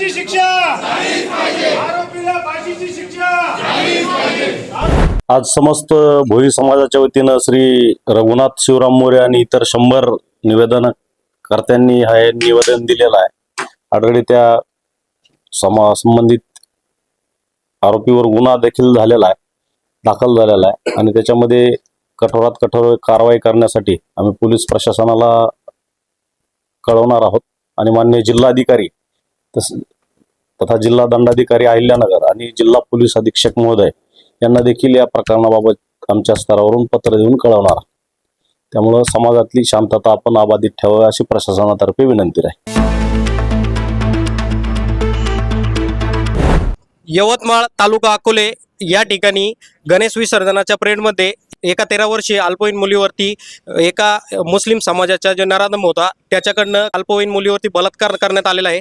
फाशीची शिक्षा झालीच पाहिजे, आरोपीला फाशीची शिक्षा झालीच पाहिजे। आज समस्त भोई समाजाच्या वतीनं श्री रघुनाथ शिवराम मोरे आणि इतर 100 निवेदनकर्त्यांनी हे निवेदन दिलेलं आहे। ऑलरेडी त्या संबंधित आरोपीवर गुन्हा देखील झालेला आहे, दाखल झालेला आहे आणि त्याच्यामध्ये कठोरात कठोर कारवाई करण्यासाठी आम्ही पोलीस प्रशासनाला कळवणार आहोत आणि माननीय जिल्हाधिकारी तथा जिल्हा दंडाधिकारी अहिल्यानगर आणि जिल्हा पोलीस अधीक्षक महोदय यांना देखील या प्रकरणाबाबत आमच्या स्तरावरून पत्र देऊन कळवणार आहोत। त्यामुळे समाजातली शांतता आपण अबाधित ठेवावी अशी प्रशासनातर्फे विनंती आहे। यवतमाळ तालुका अकोले या ठिकाणी गणेश विसर्जनाच्या परेडमध्ये एका 13 वर्षीय अल्पवयीन मुलीवरती एका मुस्लिम समाजाचा जो नराधम होता त्याच्याकडनं अल्पवयीन मुलीवरती बलात्कार करण्यात आलेला आहे।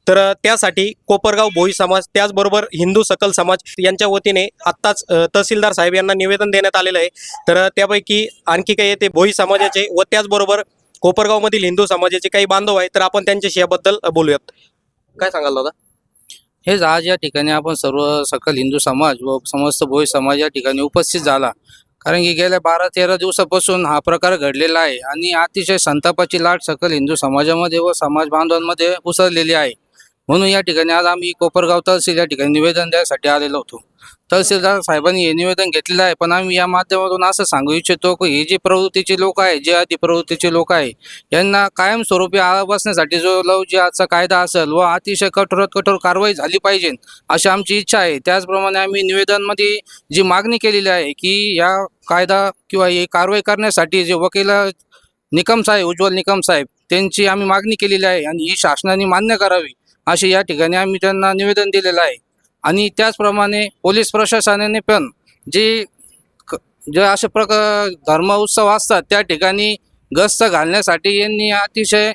तर त्यासाठी कोपरगाव भोई समाज त्याचबरोबर हिंदू सकल समाज यांच्या वतीने आत्ताच तहसीलदार साहेब यांना निवेदन देण्यात आलेलं आहे। तर त्यापैकी आणखी काही येते भोई समाजाचे व त्याचबरोबर कोपरगावमधील हिंदू समाजाचे काही बांधव आहेत, तर आपण त्यांच्याशी याबद्दल बोलूयात। काय सांगाल दादा? हेच आज या ठिकाणी आपण सर्व सकल हिंदू समाज व समस्त भोई समाज या ठिकाणी उपस्थित झाला, कारण की गेल्या 12-13 दिवसापासून हा प्रकार घडलेला आहे आणि अतिशय संतापाची लाट सकल हिंदू समाजामध्ये व समाज बांधवांमध्ये उसळलेली आहे। म्हणून या ठिकाणी आज आम्ही कोपरगाव तहसील या ठिकाणी निवेदन द्यायसाठी आलेलो होतो। तहसीलदार साहेबांनी हे निवेदन घेतलेलं आहे, पण आम्ही या माध्यमातून असं सांगू इच्छितो की हे जे प्रवृत्तीचे लोक आहे, जे अति प्रवृत्तीचे लोक आहे, यांना कायमस्वरूपी आळा बसण्यासाठी जो लव जिहादचा कायदा असेल व अतिशय कठोरात कठोर कारवाई झाली पाहिजे अशी आमची इच्छा आहे। त्याचप्रमाणे आम्ही निवेदनमध्ये जी मागणी केलेली आहे की या कायदा किंवा ही कारवाई करण्यासाठी जे वकील निकम साहेब, उज्ज्वल निकम साहेब, त्यांची आम्ही मागणी केलेली आहे आणि ही शासनाने मान्य करावी अशी या ठिकाणी आम्ही त्यांना निवेदन दिलेलं आहे। आणि त्याचप्रमाणे पोलीस प्रशासनाने पण जे असे धर्म उत्सव असतात त्या ठिकाणी गस्त घालण्यासाठी यांनी अतिशय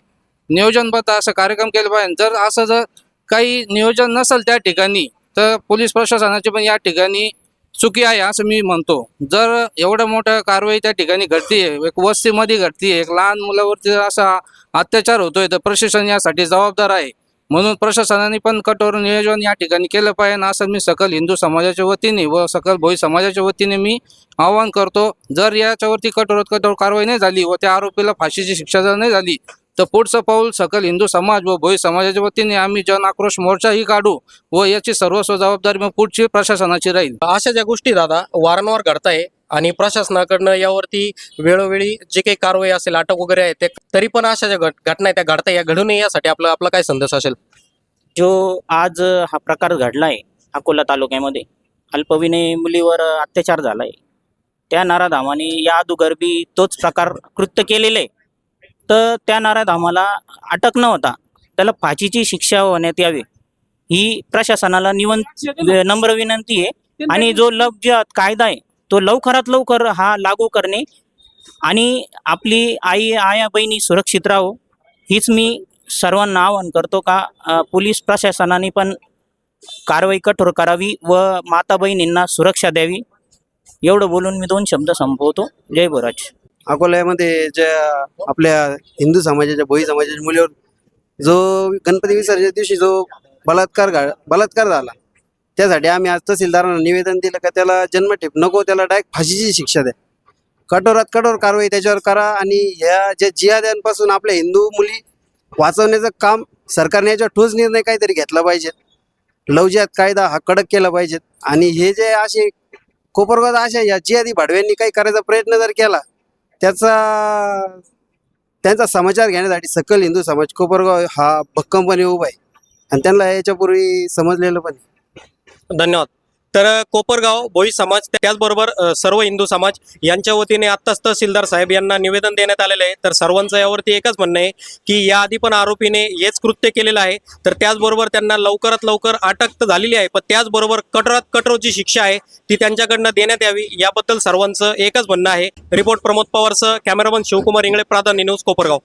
नियोजनबद्ध असं कार्यक्रम केलं पाहिजे। जर काही नियोजन नसेल त्या ठिकाणी तर पोलीस प्रशासनाची पण या ठिकाणी चुकी आहे असं मी म्हणतो। जर एवढं मोठं कारवाई त्या ठिकाणी घडतीये, एक वस्तीमध्ये घडतीये, एक लहान मुलावरती असा अत्याचार होतोय, तर प्रशासन यासाठी जबाबदार आहे। म्हणून प्रशासनाने पण कठोर नियोजन या ठिकाणी केलं पाहिजे असं मी सकल हिंदू समाजाच्या वतीने व सकल भोई समाजाच्या वतीने मी आवाहन करतो। जर याच्यावरती कठोरात कठोर कारवाई नाही झाली व त्या आरोपीला फाशीची शिक्षा जर नाही झाली तर पुढचं पाऊल सकल हिंदू समाज व भोई समाजाच्या वतीने आम्ही जन आक्रोश मोर्चाही काढू व याची सर्वस्व जबाबदारी मग पुढची प्रशासनाची राहील। अशा ज्या गोष्टी दादा वारंवार घडताय आणि प्रशासनाकडनं यावरती वेळोवेळी जे काही कारवाई असेल, अटक वगैरे आहे, ते तरी पण अशा ज्या घटना आहेत त्या घडताय, या घडू नये यासाठी आपला काय संदेश असेल? जो आज हा प्रकार घडलाय अकोला तालुक्यामध्ये, अल्पवयीन मुलीवर अत्याचार झालाय, त्या नराधामाने या अगोदर बी तोच प्रकार कृत्य केलेले आहे, तर त्या नराधामाला अटक न होता त्याला फाशीची शिक्षा होण्यात यावी ही प्रशासनाला नम्र विनंती आहे। आणि जो लव जिहाद कायदा आहे तो लवकरात लवकर हा लागू करणे आणि आपली आया बहिणी सुरक्षित राहो हीच मी सर्वांना आवाहन करतो का पोलीस प्रशासनाने पण कारवाई कठोर करावी व माता बहिणींना सुरक्षा द्यावी। एवढं बोलून मी 2 शब्द संपवतो। जय बोराज। अकोल्यामध्ये ज्या आपल्या हिंदू समाजाच्या भोई समाजाच्या मुलीवर जो गणपती विसर्जन दिवशी जो बलात्कार झाला, त्यासाठी आम्ही आज तहसीलदारांना निवेदन दिलं का त्याला जन्मठेप नको, त्याला डायरेक्ट फाशीची शिक्षा द्या, कठोरात कठोर कारवाई त्याच्यावर करा आणि ह्या ज्या जिहाद्यांपासून आपल्या हिंदू मुली वाचवण्याचं काम सरकारने याच्यावर ठोस निर्णय काहीतरी घेतला पाहिजे। लव जिहाद कायदा हा कडक केला पाहिजे आणि हे जे असे कोपरगावात अशा या जिहादी भाडव्यांनी काही करायचा प्रयत्न जर केला त्यांचा समाचार घेण्यासाठी सकल हिंदू समाज कोपरगाव हा भक्कमपणे उभा आहे आणि त्यांना याच्यापूर्वी समजलेलं पण आहे। धन्यवाद। तर कोपरगाव भोई समाज त्याचबरोबर सर्व हिंदू समाज यांच्या वतीने आत्ताच तहसीलदार साहेब यांना निवेदन देण्यात आलेलं आहे। तर सर्वांचं यावरती एकच म्हणणं आहे की याआधी पण आरोपीने हेच कृत्य केलेलं आहे, तर त्याचबरोबर त्यांना लवकरात लवकर अटक तर झालेली आहे, पण त्याचबरोबर कठोरात कठोर जी शिक्षा आहे ती त्यांच्याकडनं देण्यात यावी याबद्दल सर्वांचं एकच म्हणणं आहे। रिपोर्ट प्रमोद पवारसह कॅमेरामन शिवकुमार इंगळे, प्राधान्य न्यूज, कोपरगाव।